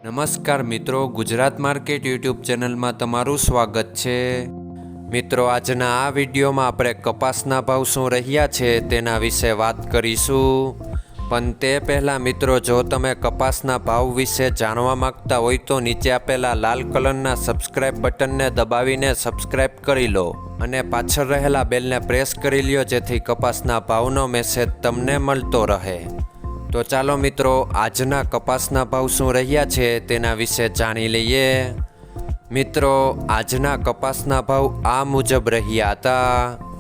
નમસ્કાર મિત્રો, Gujarat market YouTube ચેનલમાં તમારું સ્વાગત છે। મિત્રો, આજના આ વિડીયોમાં આપણે કપાસના ભાવ શું રહ્યા છે તેના વિશે વાત કરીશું। પણ તે પહેલાં મિત્રો, જો તમે કપાસના ભાવ વિશે જાણવા માંગતા હોય તો નીચે આપેલા લાલ કલરના સબસ્ક્રાઇબ બટનને દબાવીને સબસ્ક્રાઇબ કરી લો અને પાછળ રહેલા બેલને પ્રેસ કરી લ્યો, જેથી કપાસના ભાવનો મેસેજ તમને મળતો રહે। તો ચાલો મિત્રો, આજના કપાસના ભાવ શું રહ્યા છે તેના વિશે જાણી લઈએ। મિત્રો, આજના કપાસના ભાવ આ મુજબ રહ્યા હતા।